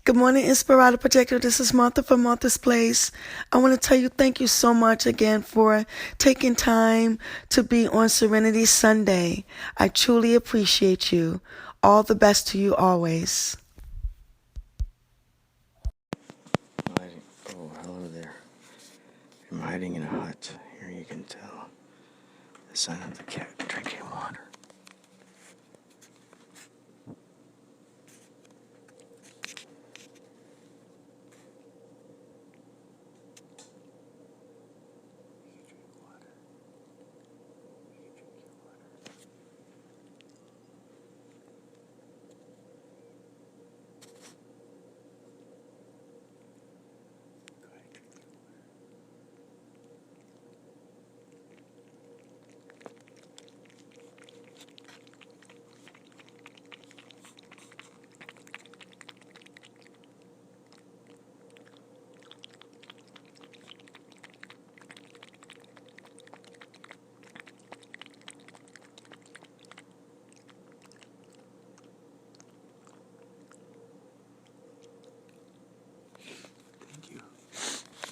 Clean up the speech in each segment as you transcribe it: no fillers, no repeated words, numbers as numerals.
Good morning, Inspirado Projecto. This is Martha from Martha's Place. I want to tell you thank you so much again for taking time to be on Serenity Sunday. I truly appreciate you. All the best to you always. Oh, hello there. I'm hiding in a hut. Here you can tell the sign of the cat drinking water.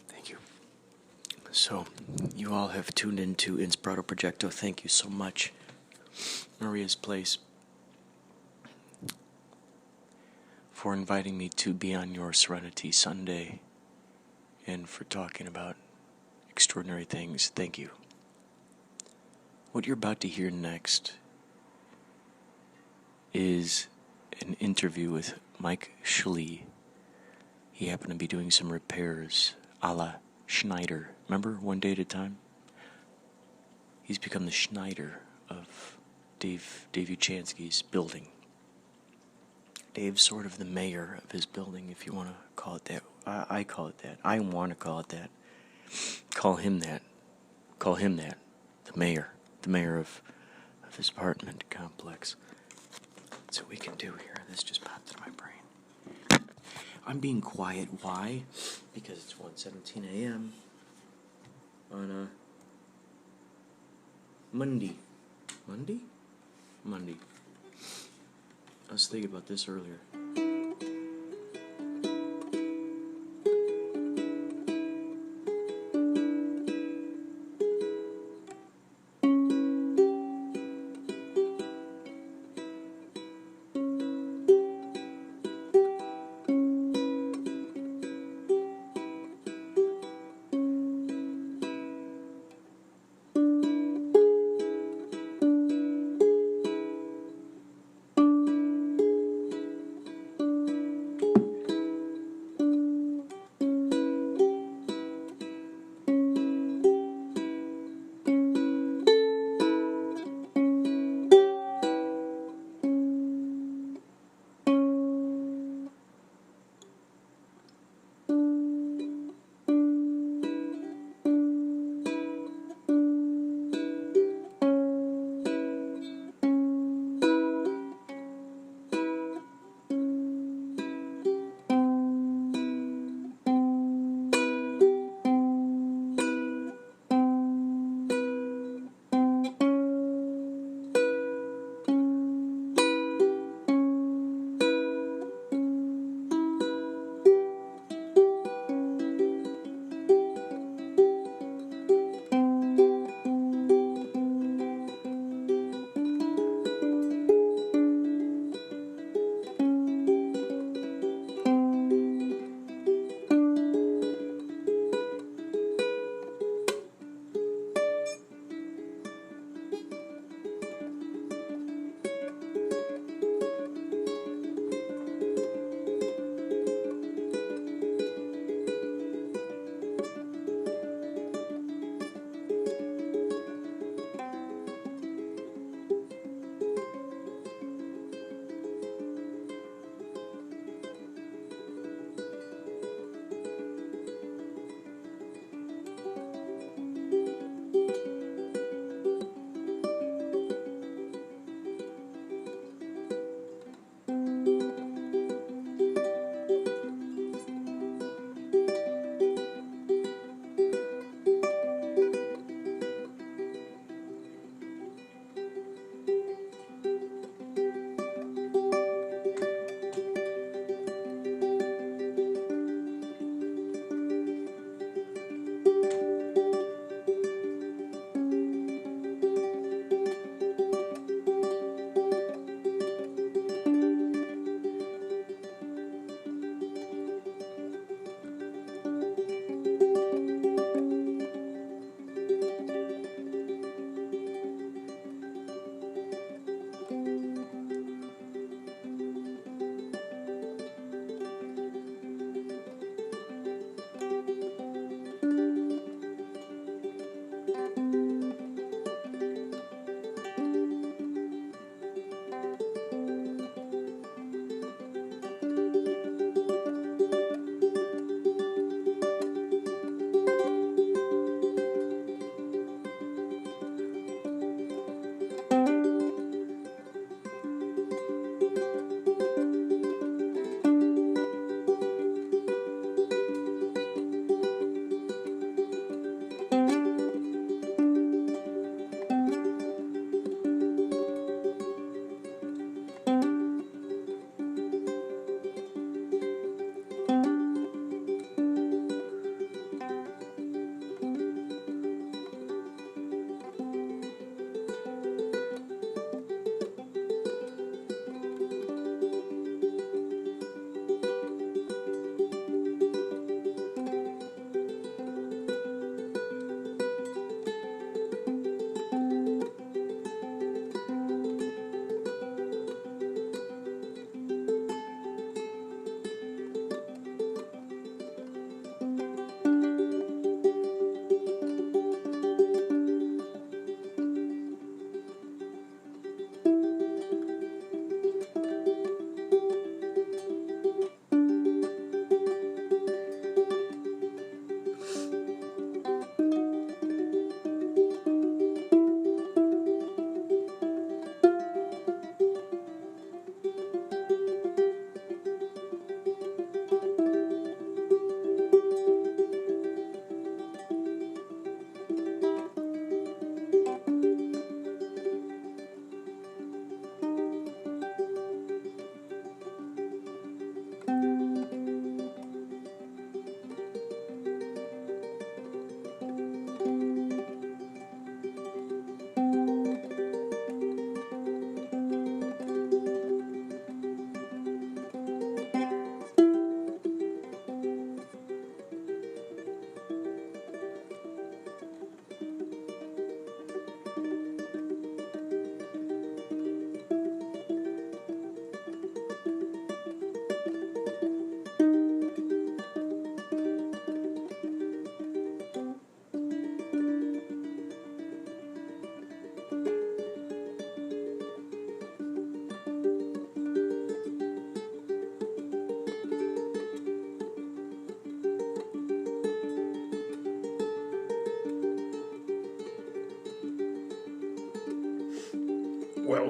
Thank you. So, you all have tuned into Inspirado Projecto. Thank you so much. Maria's Place, for inviting me to be on your Serenity Sunday and for talking about extraordinary things. Thank you. What you're about to hear next is an interview with Mike Schlie. He happened to be doing some repairs a la Schneider. Remember One Day at a Time? He's become the Schneider of Dave Uchansky's building. Dave's sort of the mayor of his building, if you want to call it that. I call it that. I want to call it that. Call him that. Call him that. The mayor. The mayor of his apartment complex. That's what we can do here. This just popped in my brain. I'm being quiet. Why? Because it's 1:17 a.m. on a Monday. Monday. I was thinking about this earlier.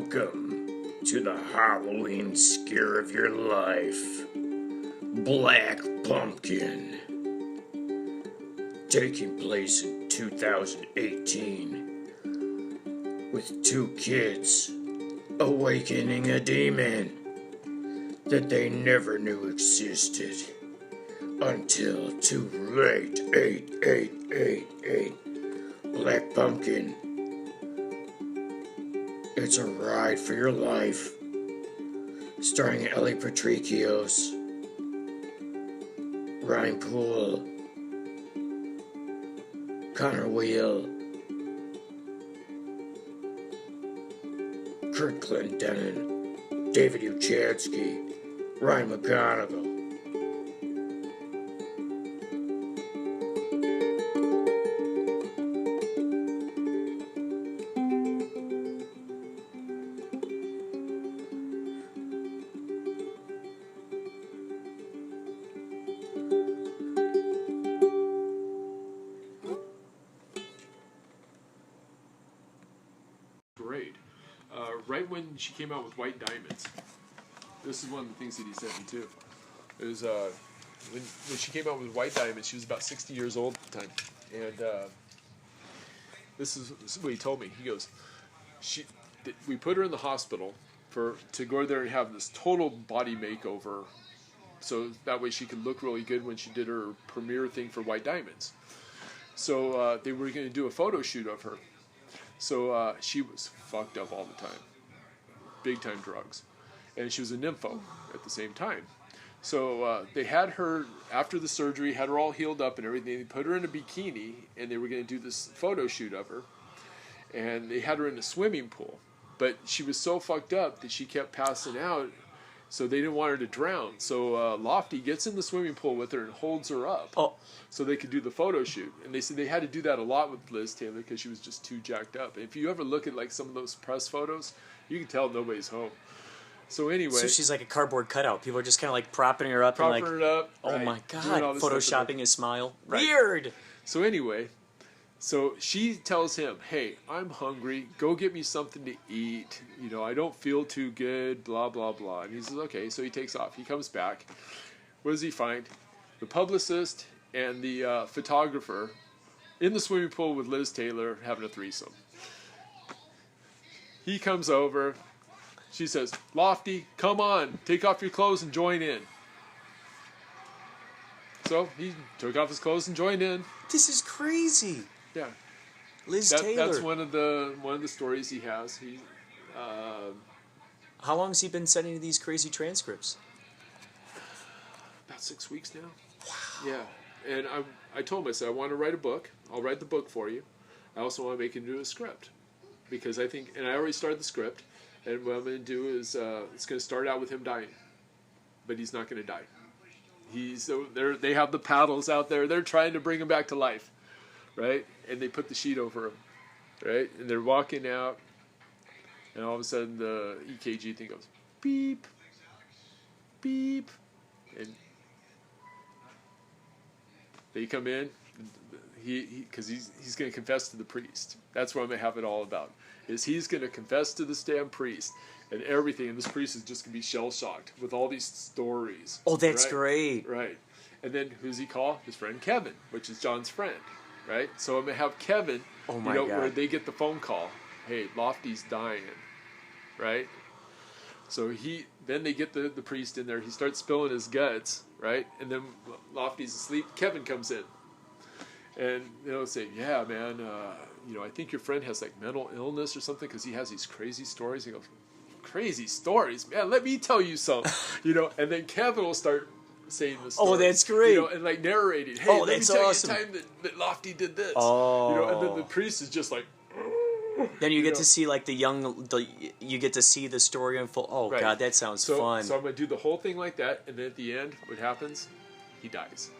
Welcome to the Halloween scare of your life. Black Pumpkin. Taking place in 2018. With two kids awakening a demon that they never knew existed. Until too late. 8. Black Pumpkin. It's a ride for your life. Starring Ellie Patricios, Ryan Poole, Connor Wheel, Kurt Clinton, David Uchansky, Ryan McGonigal. Great. Right when she came out with White Diamonds, this is one of the things that he sent me too. It was when she came out with White Diamonds, she was about 60 years old at the time, and this is what he told me. He goes, we put her in the hospital to go there and have this total body makeover, so that way she could look really good when she did her premiere thing for White Diamonds. So they were going to do a photo shoot of her. So she was fucked up all the time, big time drugs, and she was a nympho at the same time. So they had her, after the surgery, had her all healed up and everything. They put her in a bikini, and they were going to do this photo shoot of her, and they had her in a swimming pool. But she was so fucked up that she kept passing out, so they didn't want her to drown. So Lofty gets in the swimming pool with her and holds her up. So they could do the photo shoot. And they said they had to do that a lot with Liz Taylor because she was just too jacked up. And if you ever look at like some of those press photos, you can tell nobody's home. So anyway. So she's like a cardboard cutout. People are just kind of like propping her up. Propping her up. Oh right, my God. Photoshopping his smile. Right. Weird. So anyway, so she tells him, hey, I'm hungry. Go get me something to eat. You know, I don't feel too good, blah, blah, blah. And he says, okay. So he takes off. He comes back. What does he find? The publicist and the photographer in the swimming pool with Liz Taylor having a threesome. He comes over. She says, Lofty, come on. Take off your clothes and join in. So he took off his clothes and joined in. This is crazy. Yeah. Liz Taylor. That's one of the stories he has. How long has he been sending these crazy transcripts? About 6 weeks now. Wow. Yeah. And I told him, I said, I want to write a book. I'll write the book for you. I also want to make it into a script. Because I think, and I already started the script, and what I'm going to do is, it's going to start out with him dying. But he's not going to die. They have the paddles out there. They're trying to bring him back to life. Right? And they put the sheet over him. Right? And they're walking out, and all of a sudden the EKG thing goes, beep, beep, and they come in, because he's going to confess to the priest. That's what I'm going to have it all about. Is he's going to confess to this damn priest and everything, and this priest is just going to be shell-shocked with all these stories. Oh, that's right? great. Right. And then who's he call? His friend Kevin, which is John's friend. Right? So I'm going to have Kevin, God. where they get the phone call. Hey, Lofty's dying. Right? So then they get the priest in there. He starts spilling his guts, right? And then Lofty's asleep. Kevin comes in. And they'll say, yeah, man, I think your friend has like mental illness or something because he has these crazy stories. He goes, crazy stories? Man, let me tell you some. And then Kevin will start saying the story. Oh, that's great. And like narrating. Hey, let me tell awesome. you the time that Lofty did this. Oh. And then the priest is just like, then you get to see like you get to see the story unfold. Oh, right. God, that sounds fun. So I'm going to do the whole thing like that, and then at the end, what happens? He dies.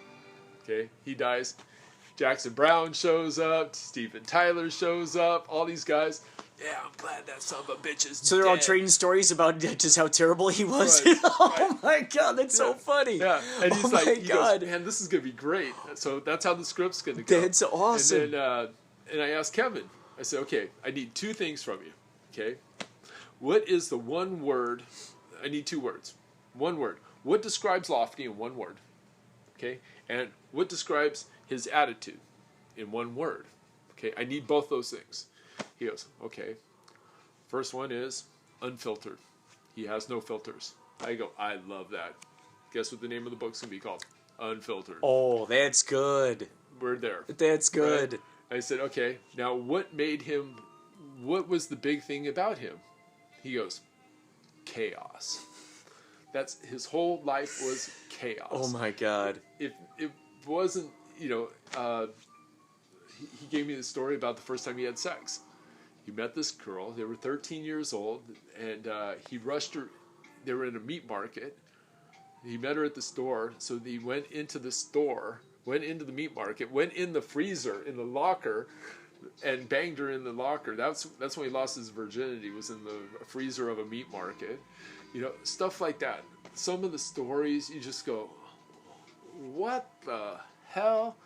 Okay? He dies. Jackson Brown shows up. Steven Tyler shows up. All these guys. Yeah, I'm glad that son of a bitch is So they're all trading stories about just how terrible he was. Right, Oh my God, that's so funny. Yeah, and he's he goes, man, this is going to be great. So that's how the script's going to go. That's awesome. And then, and I asked Kevin, I said, okay, I need two things from you. Okay? What is the one word? I need 2 words. One word. What describes Lofty in one word? Okay, and what describes his attitude in one word? Okay, I need both those things. He goes, okay. First one is unfiltered. He has no filters. I go, I love that. Guess what the name of the book's going to be called? Unfiltered. Oh, that's good. We're there. That's good. Right? I said, okay, now what made him, what was the big thing about him? He goes, chaos. That's, his whole life was chaos. Oh my God. If it wasn't, you know, he gave me the story about the first time he had sex. He met this girl. They were 13 years old, and he rushed her. They were in a meat market. He met her at the store, so he went into the store, went into the meat market, went in the freezer, in the locker, and banged her in the locker. That's when he lost his virginity, was in the freezer of a meat market. You know, stuff like that. Some of the stories, you just go, what the hell?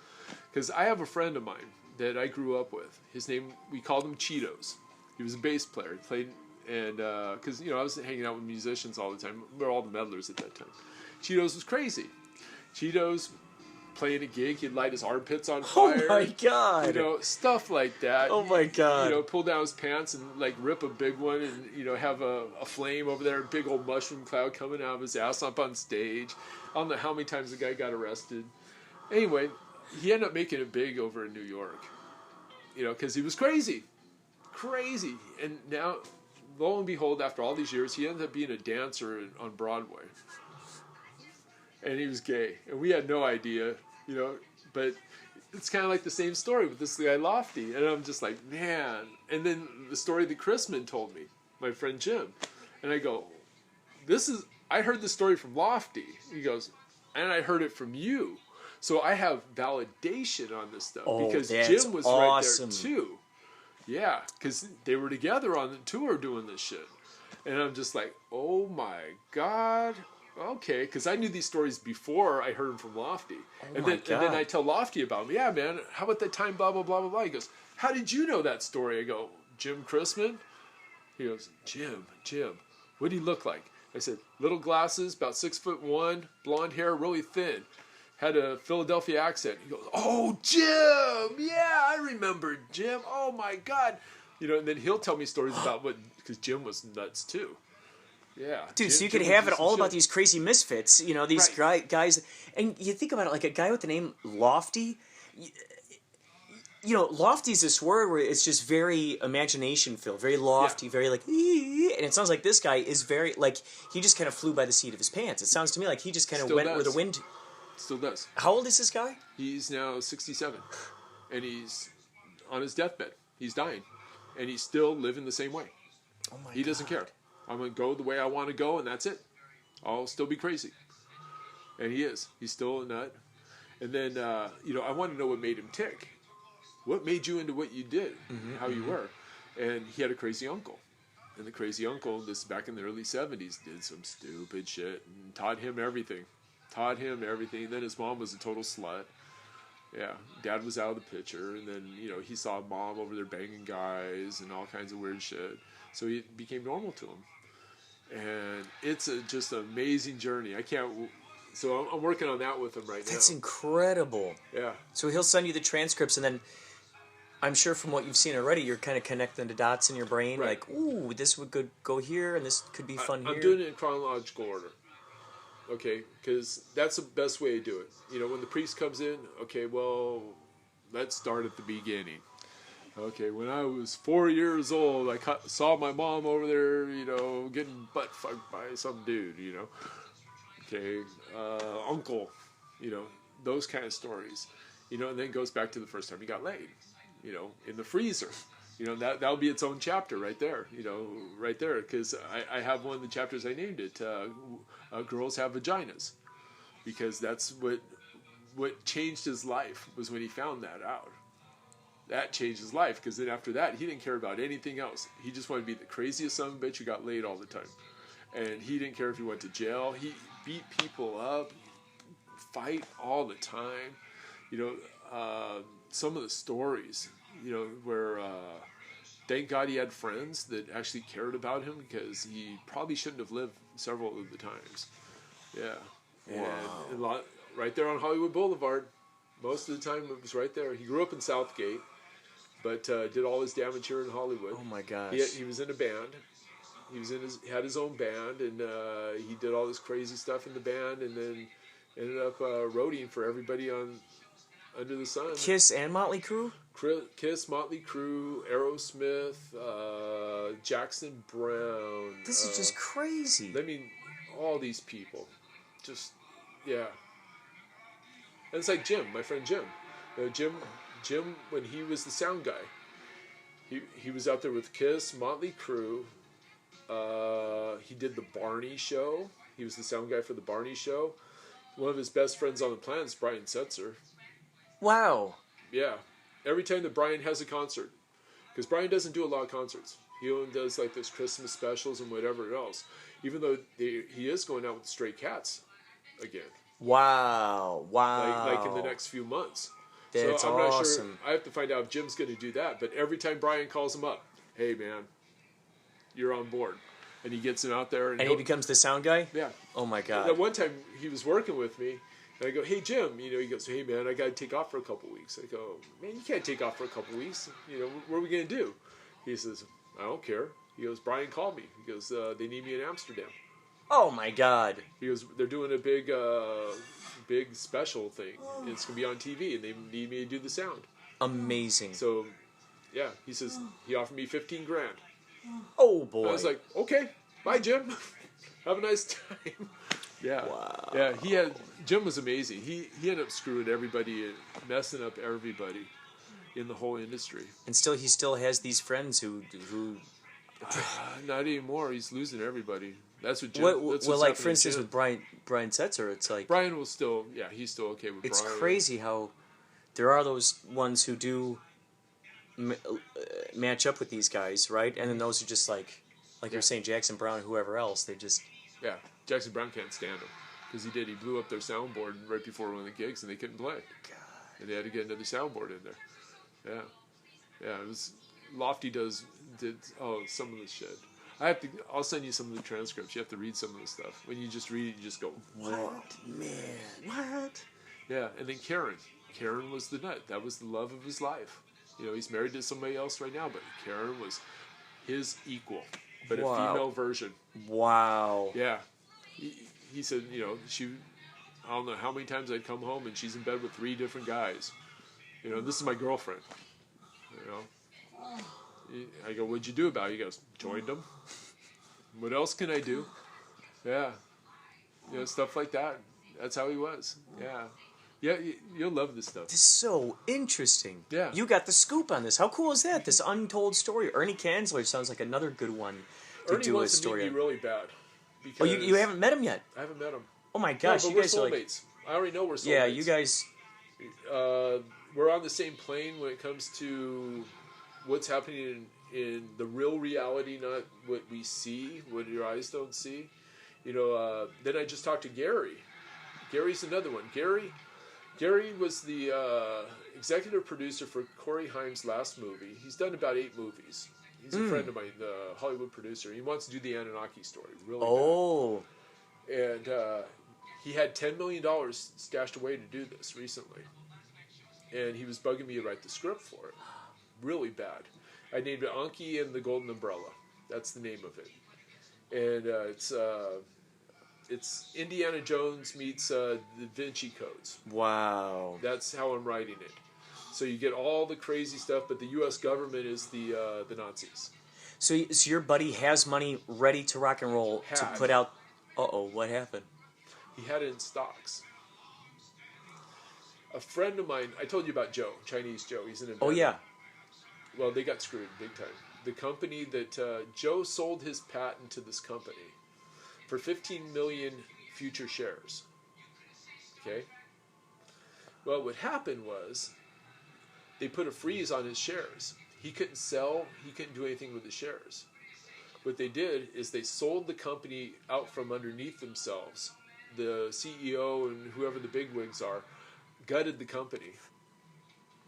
Because I have a friend of mine that I grew up with. His name, we called him Cheetos. He was a bass player. He played, and because, you know, I was hanging out with musicians all the time. We were all the meddlers at that time. Cheetos was crazy. Cheetos playing a gig, he'd light his armpits on fire. Oh my God. You know, stuff like that. Oh my God. You know, pull down his pants and like rip a big one and, you know, have a flame over there, a big old mushroom cloud coming out of his ass up on stage. I don't know how many times the guy got arrested. Anyway, he ended up making it big over in New York. You know, because he was crazy. Crazy. And now, lo and behold, after all these years, he ended up being a dancer on Broadway. And he was gay. And we had no idea, you know, but it's kind of like the same story with this guy Lofty. And I'm just like, man. And then the story that Chrisman told me, my friend Jim. And I go, I heard the story from Lofty. He goes, and I heard it from you. So I have validation on this stuff. Oh, because that's Jim was awesome. right there too. Yeah, because they were together on the tour doing this shit. And I'm just like, oh my God. Okay, because I knew these stories before I heard them from Lofty. And then I tell Lofty about them. Yeah, man, how about that time, blah, blah, blah, blah, blah. He goes, how did you know that story? I go, Jim Chrisman? He goes, Jim, what do you look like? I said, little glasses, about 6'1", blonde hair, really thin. Had a Philadelphia accent. He goes, oh, Jim! Yeah, I remember Jim. Oh, my God. You know, and then he'll tell me stories about because Jim was nuts, too. Yeah. Dude, so you could have it all about these crazy misfits, you know, these guys. And you think about it, like a guy with the name Lofty, you know, lofty's this word where it's just very imagination-filled, very lofty, very like, and it sounds like this guy is very, like, he just kind of flew by the seat of his pants. It sounds to me like he just kind of went where the wind... Still does. How old is this guy? He's now 67, and he's on his deathbed. He's dying, and he's still living the same way. Oh my God. He doesn't care. I'm going to go the way I want to go, and that's it. I'll still be crazy. And he is. He's still a nut. And then, you know, I want to know what made him tick. What made you into what you did, how you were. And he had a crazy uncle. And the crazy uncle, this is back in the early 70s, did some stupid shit and taught him everything. Then his mom was a total slut. Yeah, Dad was out of the picture. And then, you know, he saw Mom over there banging guys and all kinds of weird shit. So he became normal to him. And it's just an amazing journey. So I'm working on that with him right now. That's incredible. Yeah. So he'll send you the transcripts, and then I'm sure from what you've seen already, you're kind of connecting the dots in your brain. Right. Like, ooh, this would go here, and this could be fun here. I'm doing it in chronological order. Okay, because that's the best way to do it. You know, when the priest comes in, okay, well, let's start at the beginning. Okay, when I was 4 years old, I saw my mom over there, you know, getting butt fucked by some dude, you know. Okay, uncle, you know, those kind of stories. You know, and then it goes back to the first time he got laid, you know, in the freezer. You know, that'll be its own chapter right there, you know, right there. Because I have one of the chapters, I named it, Girls Have Vaginas. Because that's what changed his life, was when he found that out. That changed his life, because then after that, he didn't care about anything else. He just wanted to be the craziest son of a bitch who got laid all the time. And he didn't care if he went to jail. He beat people up, fight all the time. You know, some of the stories, you know, where thank God he had friends that actually cared about him, because he probably shouldn't have lived several of the times. Yeah. And a lot, right there on Hollywood Boulevard. Most of the time it was right there. He grew up in Southgate, but did all his damage here in Hollywood. Oh my gosh. He was in a band. Had his own band, and he did all this crazy stuff in the band, and then ended up roadieing for everybody on Under the Sun. Kiss and Motley Crue? Kiss, Motley Crue, Aerosmith, Jackson Brown. This is just crazy. I mean, all these people. Just, yeah. And it's like Jim, my friend Jim. You know, Jim, when he was the sound guy, he was out there with Kiss, Motley Crue. He did the Barney show. He was the sound guy for the Barney show. One of his best friends on the planet is Brian Setzer. Wow. Yeah. Every time that Brian has a concert, because Brian doesn't do a lot of concerts. He only does like those Christmas specials and whatever else. Even though he is going out with the Stray Cats again. Wow. Like in the next few months. That's so I'm not awesome. sure. I have to find out if Jim's going to do that. But every time Brian calls him up, hey man, you're on board. And he gets him out there. And he becomes the sound guy? Yeah. Oh my God. That one time he was working with me. And I go, hey, Jim, you know, he goes, hey, man, I got to take off for a couple weeks. I go, man, you can't take off for a couple weeks. You know, what are we going to do? He says, I don't care. He goes, Brian called me. He goes, they need me in Amsterdam. Oh, my God. He goes, they're doing a big special thing. It's going to be on TV, and they need me to do the sound. Amazing. So, yeah, he says, he offered me $15,000. Oh, boy. I was like, okay, bye, Jim. Have a nice time. Yeah. Wow. Yeah, Jim was amazing. He ended up screwing everybody and messing up everybody in the whole industry. And he still has these friends who Not anymore. He's losing everybody. That's what Jim. well, like for instance with Brian Setzer, it's like Brian will still, he's still okay with it's Brian. crazy how there are those ones who do match up with these guys, right? And then those who just like you're saying, Jackson Brown, whoever else, they just Jackson Brown can't stand him because he blew up their soundboard right before one of the gigs and they couldn't play. God. And they had to get another soundboard in there. Yeah. It was Lofty did some of the shit. I'll send you some of the transcripts. You have to read some of the stuff. When you just read it, you just go, what? Man, what? Yeah, and then Karen was the nut. That was the love of his life. You know, he's married to somebody else right now, but Karen was his equal, but a female version. Wow. Yeah. He said, you know, I don't know how many times I'd come home and she's in bed with 3 different guys. You know, this is my girlfriend. You know. I go, what'd you do about it? He goes, joined them. What else can I do? Yeah. You know, stuff like that. That's how he was. Yeah. Yeah, you'll love this stuff. This is so interesting. Yeah. You got the scoop on this. How cool is that? This untold story. Ernie Kanzler sounds like another good one to do a story. Ernie wants to meet me really bad. Oh, you haven't met him yet? I haven't met him. Oh my gosh, no, you but guys we're are soulmates. I already know we're soulmates. Yeah, you guys. We're on the same plane when it comes to what's happening in the real reality, not what we see, what your eyes don't see. You know, then I just talked to Gary. Gary's another one. Gary was the executive producer for Corey Haim's last movie. He's done about 8 movies. He's a friend of mine, the Hollywood producer. He wants to do the Anunnaki story really bad. And he had $10 million stashed away to do this recently. And he was bugging me to write the script for it. Really bad. I named it Anki and the Golden Umbrella. That's the name of it. And it's Indiana Jones meets the Da Vinci Codes. Wow. That's how I'm writing it. So you get all the crazy stuff, but the U.S. government is the Nazis. So your buddy has money ready to rock and roll to put out. What happened? He had it in stocks. A friend of mine, I told you about Joe, Chinese Joe. He's an inventor. Oh yeah. Well, they got screwed big time. The company that Joe sold his patent to this company for 15 million future shares. Okay? Well, what happened was they put a freeze on his shares. He couldn't sell. He couldn't do anything with the shares. What they did is they sold the company out from underneath themselves. The CEO and whoever the bigwigs are gutted the company.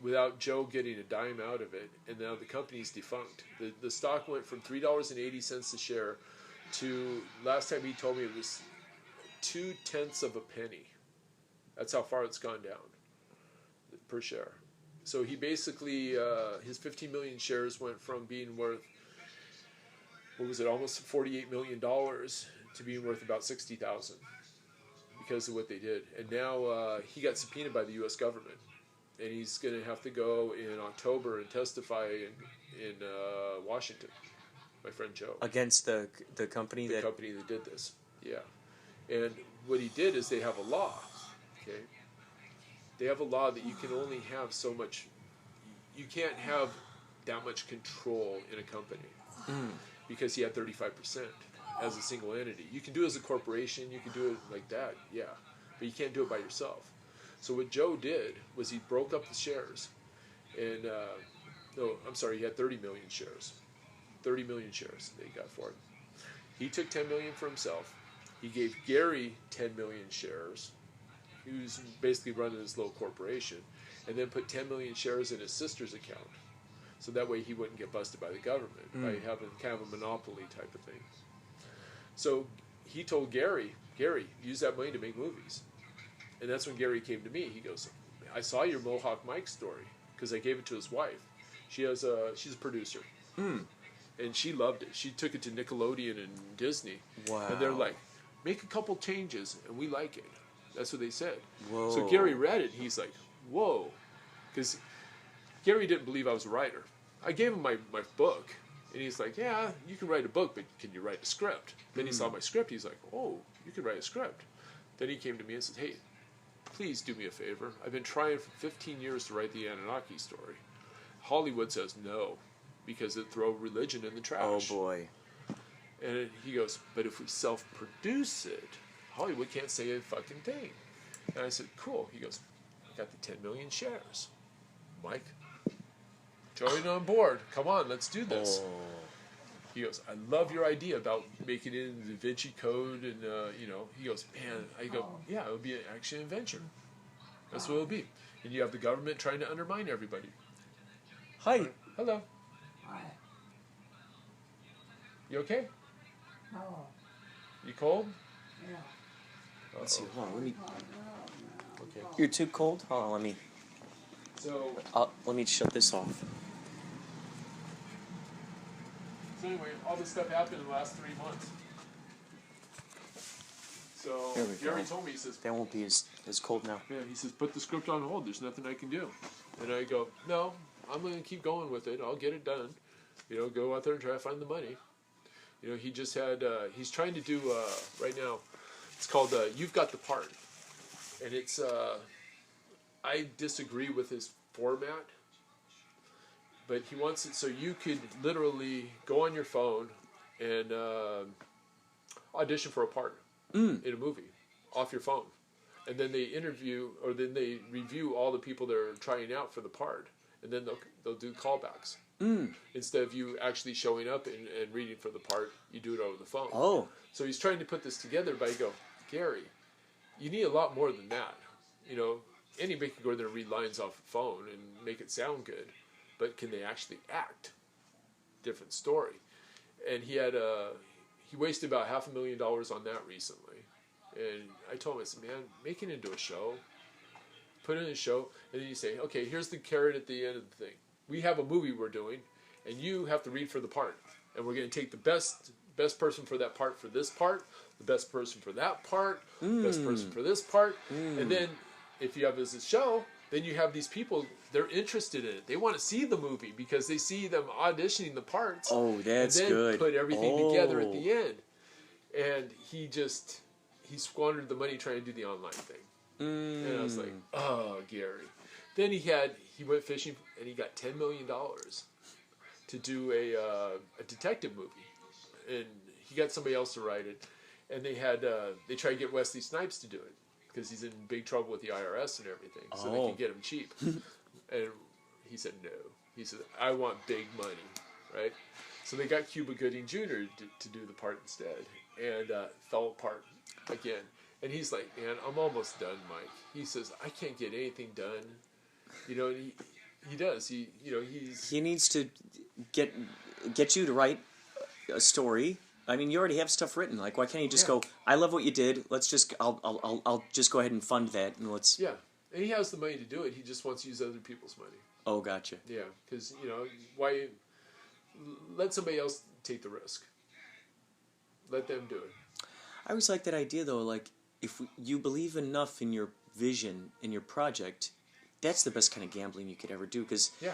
without Joe getting a dime out of it, and now the company's defunct. The stock went from $3.80 a share to, last time he told me, it was 0.2 of a penny. That's how far it's gone down per share. So he basically, his 15 million shares went from being worth, what was it, almost $48 million to being worth about 60,000 because of what they did. And now he got subpoenaed by the U.S. government, and he's going to have to go in October and testify in Washington. My friend Joe, against the company the company that did this. Yeah, and what he did is they have a law. Okay, they have a law that you can only have so much. You can't have that much control in a company because he had 35% as a single entity. You can do it as a corporation. You can do it like that. Yeah, but you can't do it by yourself. So what Joe did was he broke up the shares, and no, I'm sorry, he had 30 million shares. 30 million shares they got for him. He took 10 million for himself. He gave Gary 10 million shares. He was basically running his little corporation, and then put 10 million shares in his sister's account. So that way he wouldn't get busted by the government by having kind of a monopoly type of thing. So he told Gary, use that money to make movies. And that's when Gary came to me. He goes, I saw your Mohawk Mike story, because I gave it to his wife. She's a producer. And she loved it. She took it to Nickelodeon and Disney. Wow. And they're like, make a couple changes, and we like it. That's what they said. Whoa. So Gary read it, and he's like, whoa. Because Gary didn't believe I was a writer. I gave him my book, and he's like, yeah, you can write a book, but can you write a script? Then he saw my script. He's like, oh, you can write a script. Then he came to me and said, hey, please do me a favor. I've been trying for 15 years to write the Anunnaki story. Hollywood says no, because it throw religion in the trash. Oh boy. And he goes, but if we self-produce it, Hollywood can't say a fucking thing. And I said, cool. He goes, I got the 10 million shares. Mike, join on board. Come on, let's do this. Oh. He goes, I love your idea about making it in the Da Vinci Code, and he goes, man, I go, yeah, it would be an action adventure. That's what it would be. And you have the government trying to undermine everybody. Hi. Hello. Hi. You okay? No. You cold? Yeah. Let's see. Hold on. Let me. Okay. You're too cold. Hold on. Let me. So Let me shut this off. anyway, all this stuff happened in the last 3 months. So There we Gary go. told me, he says, That won't be as cold now. yeah, he says, put the script on hold. There's nothing I can do. And I go, no, I'm going to keep going with it. I'll get it done. Go out there and try to find the money. He just had, he's trying to do, right now, it's called You've Got the Part. And it's, I disagree with his format, but he wants it so you could literally go on your phone and audition for a part in a movie off your phone. And then they review all the people that are trying out for the part. And then they'll do callbacks. Instead of you actually showing up and reading for the part, you do it over the phone. Oh. So he's trying to put this together, but I go, Gary, you need a lot more than that. Anybody can go there and read lines off a phone and make it sound good, but can they actually act? Different story. And he wasted about $500,000 on that recently. And I told him, I said, man, make it into a show. Put it in a show, and then you say, okay, here's the carrot at the end of the thing. We have a movie we're doing, and you have to read for the part. And we're going to take the best person for that part for this part, the best person for that part, best person for this part. And then if you have this show, then you have these people, they're interested in it. They want to see the movie because they see them auditioning the parts. Oh, that's and then good. Put everything together at the end. And he squandered the money trying to do the online thing. And I was like, oh, Gary. Then he went fishing and he got $10 million to do a detective movie. And he got somebody else to write it. And they tried to get Wesley Snipes to do it because he's in big trouble with the IRS and everything. So they could get him cheap. And he said no. He said, I want big money, right? So they got Cuba Gooding Jr. to do the part instead. And fell apart again. And he's like, man, I'm almost done, Mike. He says, I can't get anything done. He does. He's He needs to get you to write a story. I mean, you already have stuff written. Like, why can't you just go? I love what you did. Let's just. I'll just go ahead and fund that, and let's. yeah, and he has the money to do it. He just wants to use other people's money. Oh, gotcha. Yeah, because why let somebody else take the risk? Let them do it. I always like that idea, though. Like, if you believe enough in your vision, in your project, that's the best kind of gambling you could ever do. Because Yeah,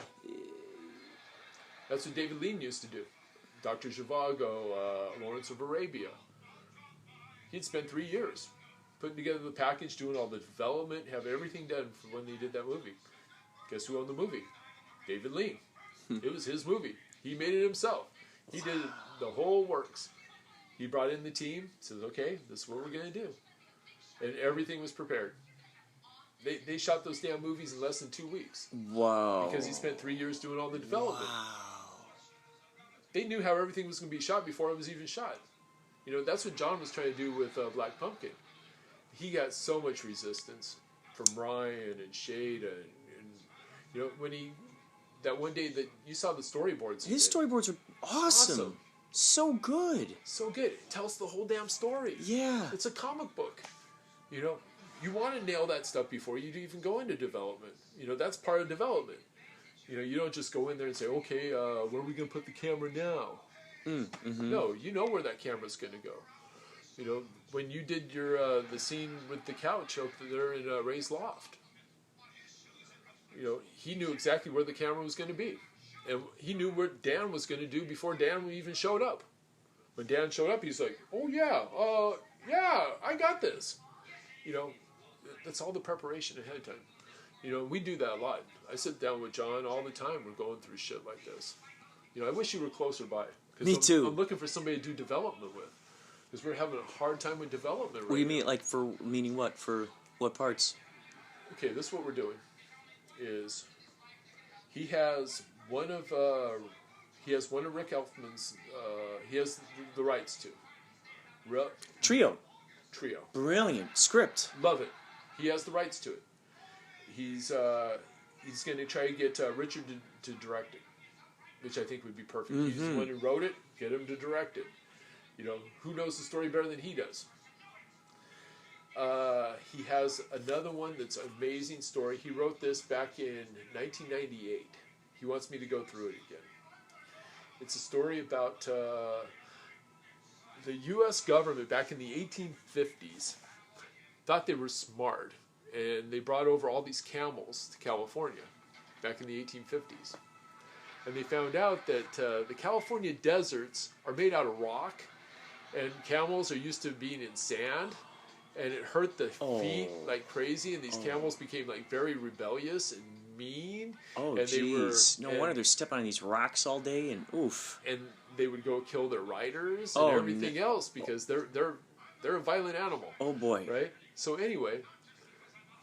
that's what David Lean used to do. Dr. Zhivago, Lawrence of Arabia. He'd spend 3 years putting together the package, doing all the development, have everything done for when they did that movie. Guess who owned the movie? David Lean. It was his movie. He made it himself. He did the whole works. He brought in the team, says, okay, this is what we're going to do. And everything was prepared. They shot those damn movies in less than 2 weeks. wow. Because he spent 3 years doing all the development. Wow. They knew how everything was going to be shot before it was even shot. That's what John was trying to do with Black Pumpkin. He got so much resistance from Ryan and Shada. And when that one day that you saw the storyboards. His storyboards are awesome. So good. So good. It tells the whole damn story. Yeah. It's a comic book. You want to nail that stuff before you even go into development. That's part of development. You don't just go in there and say, okay, where are we going to put the camera now? Mm-hmm. No, you know where that camera's going to go. When you did your the scene with the couch up there in Ray's loft, he knew exactly where the camera was going to be. And he knew what Dan was going to do before Dan even showed up. When Dan showed up, he's like, oh, yeah, I got this. That's all the preparation ahead of time. We do that a lot. I sit down with John all the time. We're going through shit like this. I wish you were closer by. Me too. I'm looking for somebody to do development with. Because we're having a hard time with development right What do you now. mean, like, meaning what? For what parts? Okay, this is what we're doing. Is he has one of Rick Elfman's. He has the rights to. Trio. Brilliant. Script. Love it. He has the rights to it. He's going to try to get Richard to direct it, which I think would be perfect. He's the one who wrote it. Get him to direct it. Who knows the story better than he does? He has another one that's an amazing story. He wrote this back in 1998. He wants me to go through it again. It's a story about the U.S. government back in the 1850s thought they were smart, and they brought over all these camels to California back in the 1850s. And they found out that the California deserts are made out of rock, and camels are used to being in sand, and it hurt the feet like crazy, and these camels became like very rebellious and mean. Oh, and jeez. No wonder they're stepping on these rocks all day, and oof. And they would go kill their riders and everything else because they're a violent animal. Oh, boy. Right? So anyway,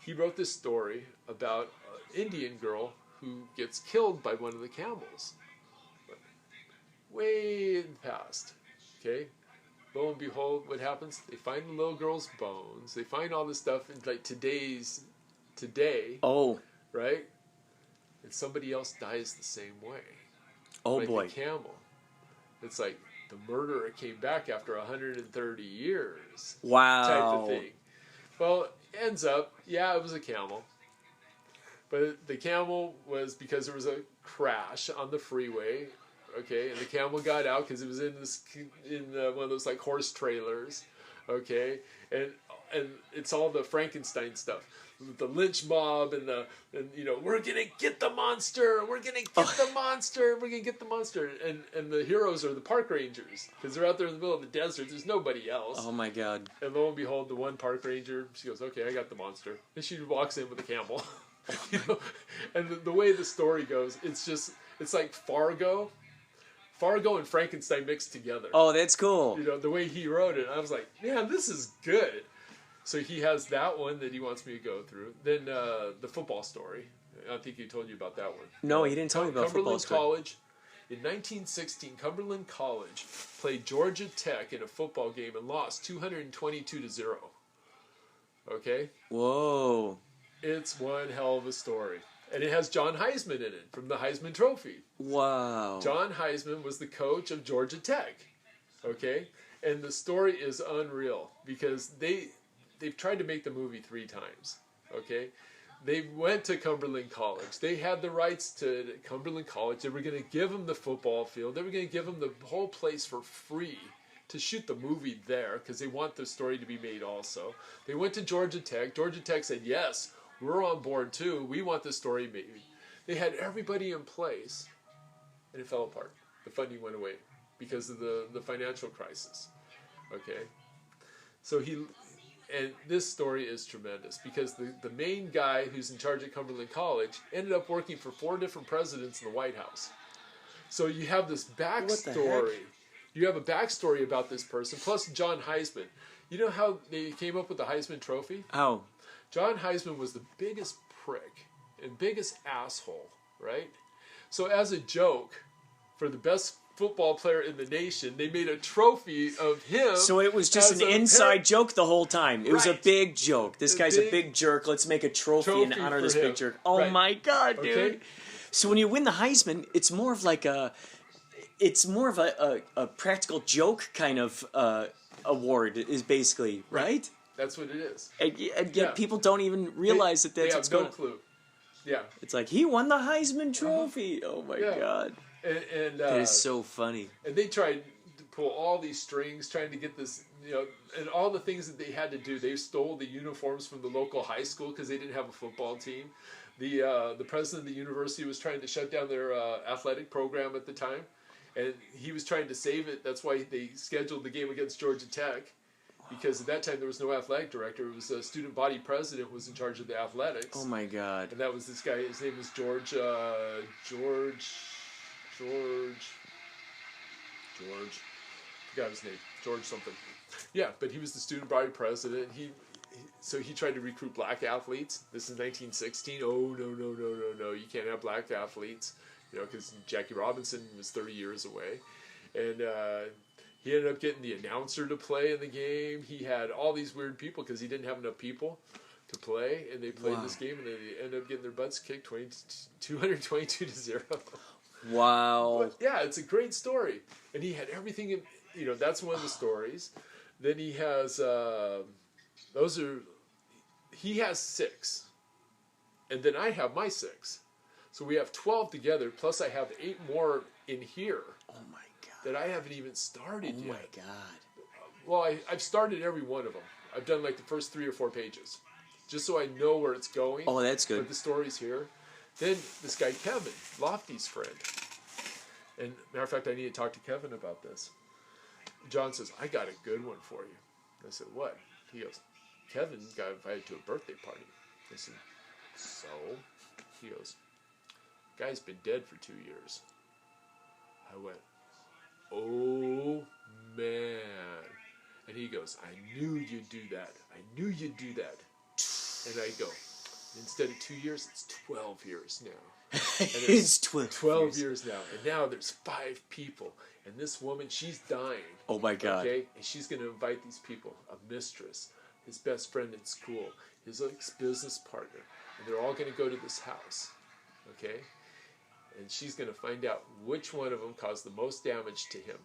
he wrote this story about an Indian girl who gets killed by one of the camels. Way in the past. Okay? Lo and behold, what happens? They find the little girl's bones. They find all this stuff in like today. Oh. Right? And somebody else dies the same way. Oh, like boy. The camel. It's like the murderer came back after 130 years. Wow. Type of thing. Well, ends up, it was a camel. But the camel was because there was a crash on the freeway. Okay, and the camel got out because it was in one of those like horse trailers. Okay, and it's all the Frankenstein stuff, the lynch mob and we're gonna get the monster, we're gonna get the monster, and the heroes are the park rangers because they're out there in the middle of the desert. There's nobody else. Oh my God! And lo and behold, the one park ranger, she goes, "Okay, I got the monster," and she walks in with a camel. And the way the story goes, it's like Fargo and Frankenstein mixed together. Oh, that's cool. The way he wrote it, I was like, man, this is good. So he has that one that he wants me to go through. Then the football story. I think he told you about that one. No, he didn't tell me about football Cumberland story. College. In 1916, Cumberland College played Georgia Tech in a football game and lost 222-0. Okay? Whoa. It's one hell of a story. And it has John Heisman in it from the Heisman Trophy. Wow. John Heisman was the coach of Georgia Tech. Okay? And the story is unreal because they've tried to make the movie 3 times. Okay? They went to Cumberland College. They had the rights to Cumberland College. They were going to give them the football field. They were going to give them the whole place for free to shoot the movie there because they want the story to be made also. They went to Georgia Tech. Georgia Tech said, yes, we're on board too. We want the story made. They had everybody in place, and it fell apart. The funding went away because of the financial crisis. Okay? So and this story is tremendous because the main guy who's in charge at Cumberland College ended up working for 4 different presidents in the White House. So you have this backstory. You have a backstory about this person, plus John Heisman. You know how they came up with the Heisman Trophy? How? John Heisman was the biggest prick and biggest asshole, right? So as a joke, for the best football player in the nation, they made a trophy of him. So it was just an inside joke the whole time. It was a big joke. This guy's a big jerk. Let's make a trophy in honor of this big jerk. Oh my God, dude. Okay. So when you win the Heisman, it's more of like a practical joke kind of award is basically, right? That's what it is. And yet people don't even realize that that's what's going on. They have no clue. Yeah. It's like, he won the Heisman Trophy. Oh my God. And that is so funny. And they tried to pull all these strings, trying to get this, and all the things that they had to do. They stole the uniforms from the local high school because they didn't have a football team. The president of the university was trying to shut down their athletic program at the time, and he was trying to save it. That's why they scheduled the game against Georgia Tech, because at that time there was no athletic director. It was a student body president who was in charge of the athletics. Oh my God! And that was this guy. His name was George. I forgot his name. George something. Yeah, but he was the student body president. So he tried to recruit black athletes. This is 1916. Oh, no. You can't have black athletes. Because Jackie Robinson was 30 years away. And he ended up getting the announcer to play in the game. He had all these weird people because he didn't have enough people to play. And they played this game, and they ended up getting their butts kicked 222-0. Wow. But yeah, it's a great story. And he had everything in, that's one of the stories. Then he has, he has 6. And then I have my 6. So we have 12 together, plus I have 8 more in here. Oh my God. That I haven't even started yet. Oh my God. Well, I've started every one of them. I've done like the first 3 or 4 pages. Just so I know where it's going. Oh, that's good. But the story's here. Then this guy Kevin, Lofty's friend. And matter of fact, I need to talk to Kevin about this. John says, I got a good one for you. I said, what? He goes, Kevin got invited to a birthday party. I said, so? He goes, guy's been dead for 2 years. I went, oh man. And he goes, I knew you'd do that. I knew you'd do that. And I go, instead of 2 years, it's 12 years now. And it's 12 years now. And now there's 5 people. And this woman, she's dying. Oh my God. Okay? And she's going to invite these people, a mistress, his best friend in school, his ex-business partner. And they're all going to go to this house. Okay? And she's going to find out which one of them caused the most damage to him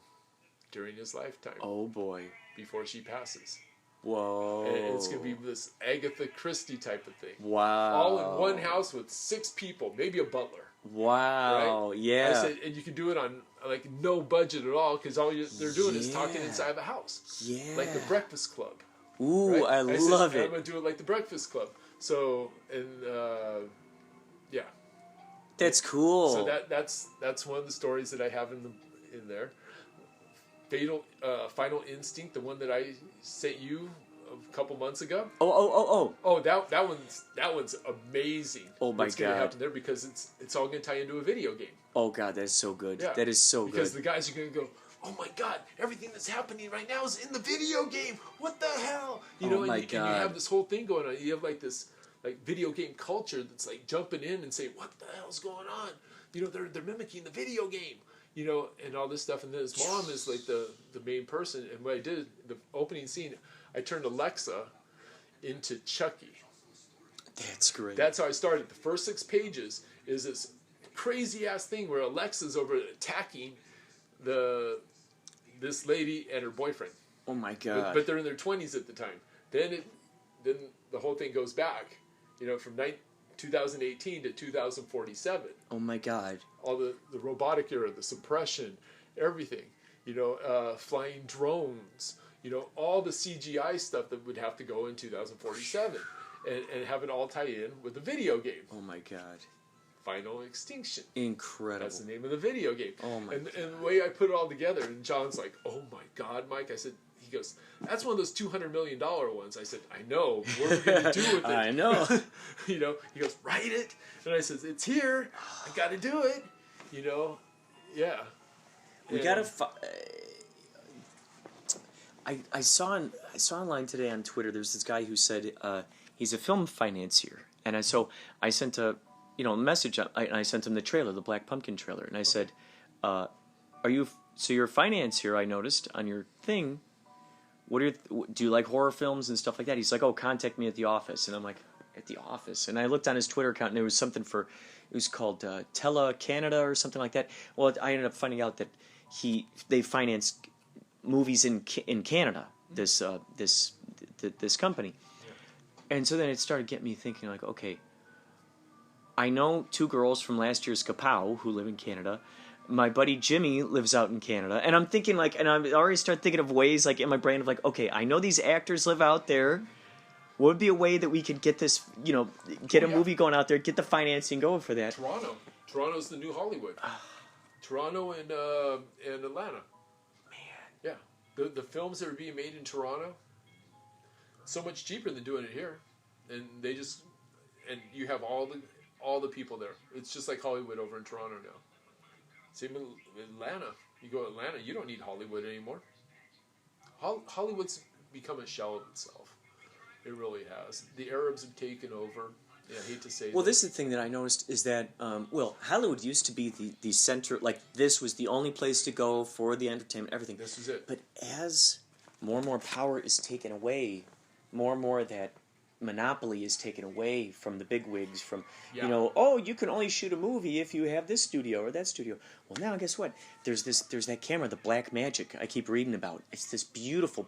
during his lifetime. Oh boy. Before she passes. Whoa. And it's going to be this Agatha Christie type of thing. Wow. All in one house with 6 people, maybe a butler. Wow. Right? Yeah. I said, and you can do it on like no budget at all because all they're doing is talking inside of a house. Yeah. Like the Breakfast Club. Ooh, right? I love it. I'm going to do it like the Breakfast Club. So, and yeah. That's cool. So that's one of the stories that I have in there. Final Instinct, the one that I sent you a couple months ago. Oh, that one's amazing. Oh my What's gonna God. happen there because it's all gonna tie into a video game. Oh God, that's so good. Yeah. That is so because good. the guys are gonna go, oh my God, everything that's happening right now is in the video game. What the hell? And you have this whole thing going on. You have like this video game culture that's like jumping in and saying, what the hell's going on? They're mimicking the video game. And all this stuff. And then his mom is like the main person. And what I did, the opening scene, I turned Alexa into Chucky. That's great. That's how I started. The first 6 pages is this crazy ass thing where Alexa's over attacking this lady and her boyfriend. Oh my god. But they're in their 20s at the time. Then the whole thing goes back, from 2018 to 2047. Oh my god. All the robotic era, the suppression, everything. Flying drones. All the CGI stuff that would have to go in 2047, and have it all tie in with the video game. Oh my god. Final Extinction. Incredible. That's the name of the video game. Oh my and the way I put it all together, and John's like, "Oh my God, Mike!" He goes, "That's one of those $200 million ones." I said, "I know. What are we gonna do with it?" I know. He goes, "Write it," and I said, "It's here. I got to do it." Yeah. We gotta. I saw online today on Twitter. There's this guy who said he's a film financier, and I sent a message. I sent him the trailer, the Black Pumpkin trailer, and I said, "Are you? So you're a financier? I noticed on your thing. Do you like horror films and stuff like that?" He's like, "Oh, contact me at the office," and I'm like, "At the office?" And I looked on his Twitter account, and there was something it was called Tele Canada or something like that. Well, I ended up finding out that they finance movies in Canada. This company, and so then it started getting me thinking, like, okay, I know 2 girls from last year's Kapow who live in Canada. My buddy Jimmy lives out in Canada, and I'm thinking and I already start thinking of ways, like in my brain, of like, okay, I know these actors live out there. What would be a way that we could get this, get a movie going out there, get the financing going for that? Toronto's the new Hollywood. Toronto and Atlanta. Man. Yeah. The films that are being made in Toronto, so much cheaper than doing it here. And you have all the people there. It's just like Hollywood over in Toronto now. Same in Atlanta. You go to Atlanta, you don't need Hollywood anymore. Hollywood's become a shell of itself. It really has. The Arabs have taken over. Yeah, I hate to say that. Well, this is the thing that I noticed is that, Hollywood used to be the center, like this was the only place to go for the entertainment, everything. This is it. But as more and more power is taken away, more and more that monopoly is taken away from the bigwigs, from, you can only shoot a movie if you have this studio or that studio. Well, now guess what? There's that camera, the Black Magic, I keep reading about. It's this beautiful,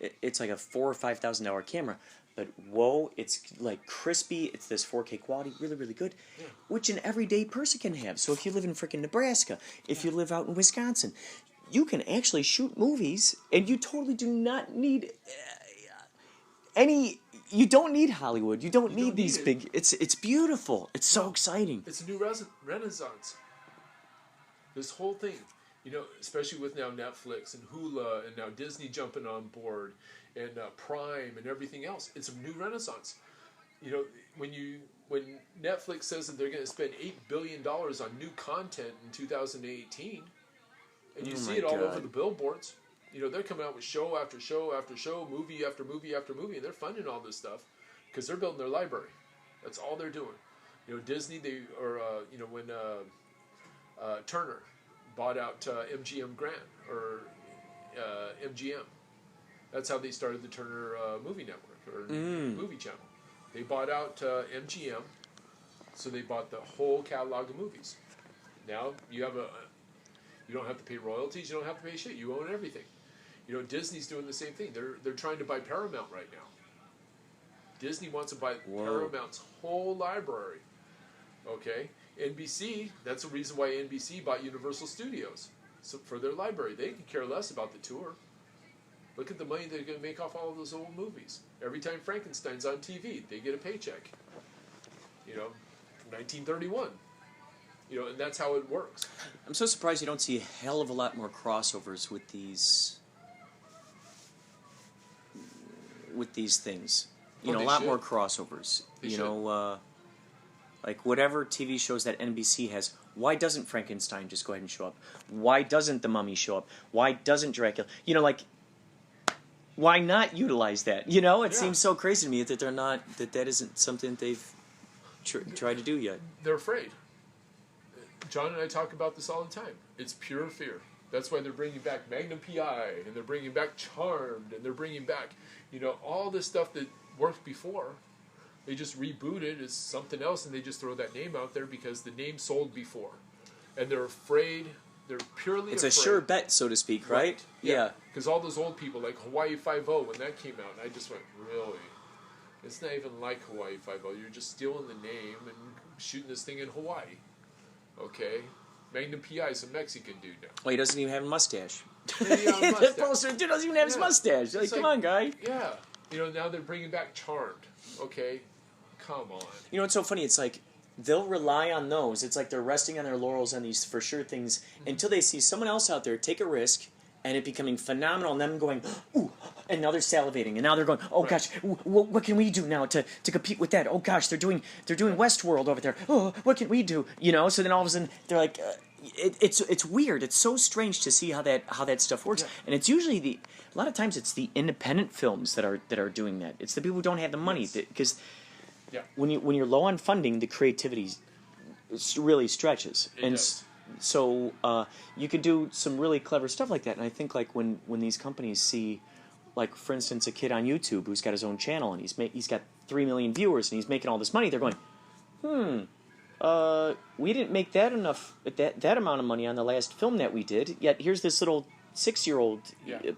it's like a $4,000 or $5,000 camera. But whoa, it's like crispy. It's this 4K quality, really, really good, which an everyday person can have. So if you live in freaking Nebraska, if you live out in Wisconsin, you can actually shoot movies, and you totally do not need any. You don't need Hollywood. You don't need these big. It's beautiful. It's so exciting. It's a new renaissance. This whole thing, especially with now Netflix and Hulu and now Disney jumping on board. And Prime and everything else, it's a new renaissance. When Netflix says that they're going to spend $8 billion on new content in 2018, and you see it all over the billboards, they're coming out with show after show after show, movie after movie after movie, and they're funding all this stuff because they're building their library. That's all they're doing. Disney, when Turner bought out MGM Grant or MGM. That's how they started the Turner Movie Network or Movie Channel. They bought out MGM, so they bought the whole catalog of movies. Now you don't have to pay royalties. You don't have to pay shit. You own everything. Disney's doing the same thing. They're trying to buy Paramount right now. Disney wants to buy Paramount's whole library. Okay, NBC. That's the reason why NBC bought Universal Studios, so for their library. They could care less about the tour. Look at the money they're going to make off all of those old movies. Every time Frankenstein's on TV, they get a paycheck. 1931. And that's how it works. I'm so surprised you don't see a hell of a lot more crossovers with these things. A lot more crossovers. Like whatever TV shows that NBC has. Why doesn't Frankenstein just go ahead and show up? Why doesn't The Mummy show up? Why doesn't Dracula? Why not utilize that? It seems so crazy to me that they're not, that isn't something they've tried to do yet. They're afraid. John and I talk about this all the time. It's pure fear. That's why they're bringing back Magnum P.I. and they're bringing back Charmed and they're bringing back, all this stuff that worked before. They just reboot it as something else, and they just throw that name out there because the name sold before, and they're afraid. They're purely. It's afraid. a sure bet, so to speak, right? Yeah. Because all those old people, like Hawaii 5-0, when that came out, I just went, really? It's not even like Hawaii 5-0. You're just stealing the name and shooting this thing in Hawaii. Okay? Magnum P.I. is a Mexican dude now. Well, he doesn't even have a mustache. That poster dude doesn't even have his mustache. Like, come on, guy. Yeah. Now they're bringing back Charmed. Okay? Come on. You know what's so funny? It's like they'll rely on those. It's like they're resting on their laurels on these for sure things until they see someone else out there take a risk and it becoming phenomenal and them going, ooh, and now they're salivating and now they're going, oh gosh, what can we do now to compete with that? Oh gosh, they're doing Westworld over there. Oh, what can we do? So then all of a sudden they're like, it's weird. It's so strange to see how that stuff works. Yeah. And it's usually a lot of times it's the independent films that are doing that. It's the people who don't have the money because. Yeah. When you're low on funding, the creativity really stretches, so you could do some really clever stuff like that. And I think like when these companies see, like for instance, a kid on YouTube who's got his own channel and he's got 3 million viewers and he's making all this money, they're going, we didn't make that amount of money on the last film that we did. Yet here's this little 6-year-old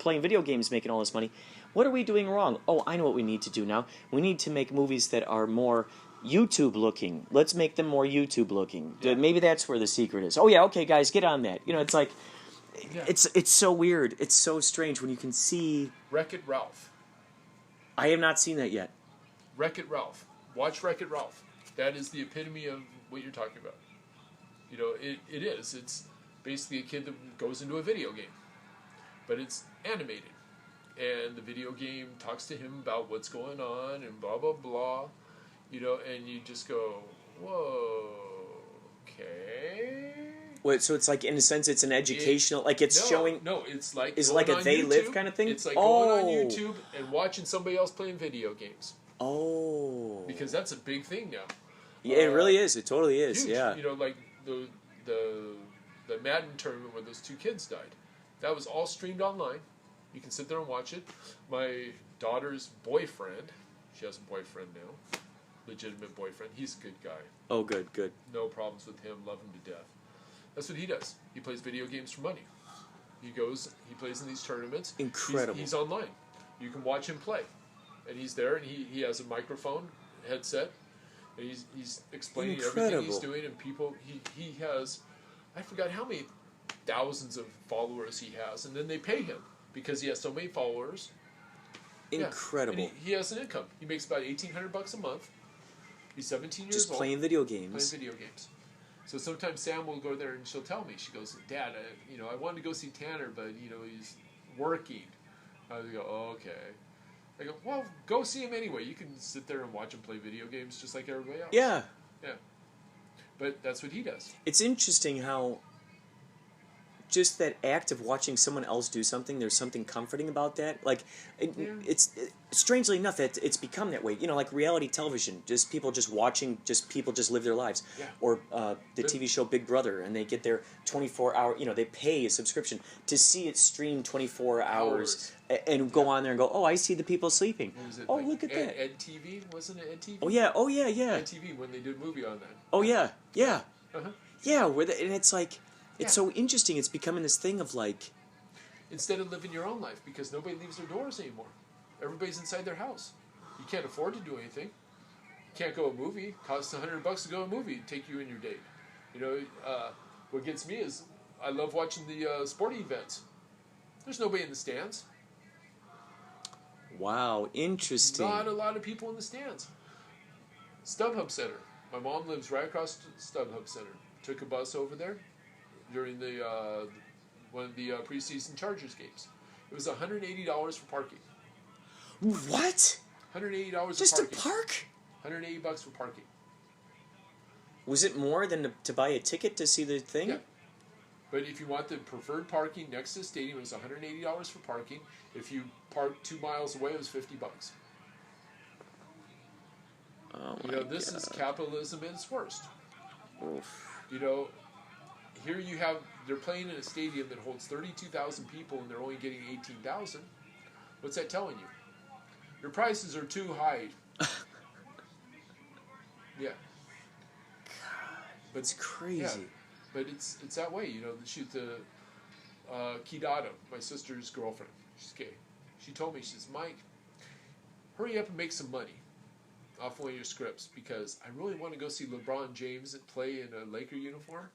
playing video games making all this money. What are we doing wrong? Oh, I know what we need to do now. We need to make movies that are more YouTube-looking. Let's make them more YouTube-looking. Yeah. Maybe that's where the secret is. Oh, yeah, okay, guys, get on that. It's like, it's so weird. It's so strange when you can see... Wreck-It Ralph. I have not seen that yet. Wreck-It Ralph. Watch Wreck-It Ralph. That is the epitome of what you're talking about. It is. It's basically a kid that goes into a video game. But it's animated. And the video game talks to him about what's going on and blah, blah, blah. And you just go, whoa, okay. Wait, so it's like, in a sense, it's an educational, showing... No, it's like... Is it like a They Live kind of thing? It's like going on YouTube and watching somebody else playing video games. Oh. Because that's a big thing now. Yeah, it really is. It totally is, huge. Yeah. Like the Madden tournament where those 2 kids died. That was all streamed online. You can sit there and watch it. My daughter's boyfriend, she has a boyfriend now, legitimate boyfriend. He's a good guy. Oh, good. No problems with him, love him to death. That's what he does. He plays video games for money. He plays in these tournaments. Incredible. He's online. You can watch him play. And he's there, and he has a microphone, headset, and he's explaining everything he's doing, and people, he has, I forgot how many thousands of followers he has, and then they pay him. Because he has so many followers. Incredible. Yeah. And he has an income. He makes about $1,800 a month. He's 17 years old. Just playing video games. So sometimes Sam will go there and she'll tell me. She goes, Dad, I wanted to go see Tanner, but he's working. I go, oh, okay. I go, well, go see him anyway. You can sit there and watch him play video games just like everybody else. Yeah. Yeah. But that's what he does. It's interesting how just that act of watching someone else do something, there's something comforting about that. Like, it's strangely enough, it's become that way. Like reality television, just people just watching, people just live their lives. Yeah. Or the TV show Big Brother, and they get their 24-hour, they pay a subscription to see it stream 24 hours and go on there and go, oh, I see the people sleeping. Oh, like look at that. Ed TV? Wasn't it Ed TV? Oh, yeah. Ed TV, when they did a movie on that. Oh, yeah. Uh-huh. Yeah, and it's like... It's so interesting. It's becoming this thing of like... Instead of living your own life, because nobody leaves their doors anymore. Everybody's inside their house. You can't afford to do anything. You can't go a movie. Costs $100 to go a movie. Take you and your date. What gets me is I love watching the sporting events. There's nobody in the stands. Wow, interesting. Not a lot of people in the stands. StubHub Center. My mom lives right across the StubHub Center. Took a bus over there during one of the preseason Chargers games. It was $180 for parking. What? $180 just for parking. to park? $180 for parking. Was it more than to buy a ticket to see the thing? Yeah. But if you want the preferred parking next to the stadium, it was $180 for parking. If you parked 2 miles away, it was $50. Oh this is capitalism at its worst. Oof. Here they're playing in a stadium that holds 32,000 people and they're only getting 18,000. What's that telling you? Your prices are too high. Yeah. It's crazy. Yeah, but it's that way, you know. Shoot, the Kidado, my sister's girlfriend, she's gay. She told me, she says, Mike, hurry up and make some money off one of your scripts because I really want to go see LeBron James play in a Laker uniform,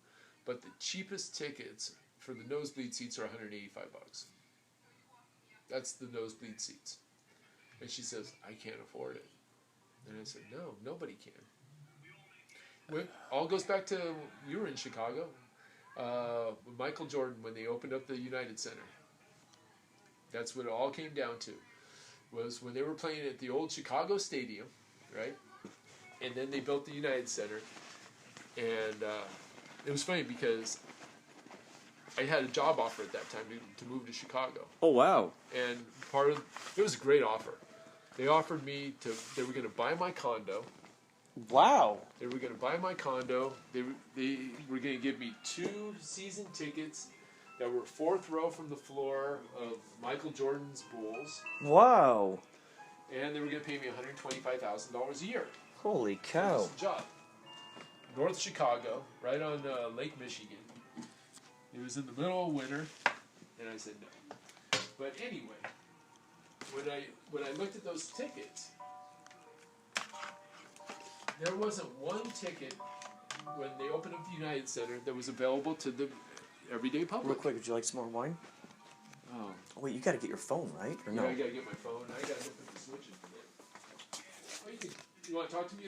but the cheapest tickets for the nosebleed seats are $185. That's the nosebleed seats. And she says, I can't afford it. And I said, no, nobody can. Well, all goes back to, you were in Chicago, Michael Jordan, when they opened up the United Center. That's what it all came down to, was when they were playing at the old Chicago Stadium, right? And then they built the United Center. And it was funny because I had a job offer at that time to move to Chicago. Oh, wow. And it was a great offer. They offered me they were going to buy my condo. Wow. They were going to buy my condo. They were going to give me 2 season tickets that were 4th row from the floor of Michael Jordan's Bulls. Wow. And they were going to pay me $125,000 a year. Holy For cow. this job. North Chicago, right on Lake Michigan. It was in the middle of winter, and I said no. But anyway, when I looked at those tickets, there wasn't one ticket when they opened up the United Center that was available to the everyday public. Real quick, would you like some more wine? Oh. Wait, you got to get your phone, right? Or Yeah, no? I gotta get my phone. I gotta go put the switch in. You want to talk to me?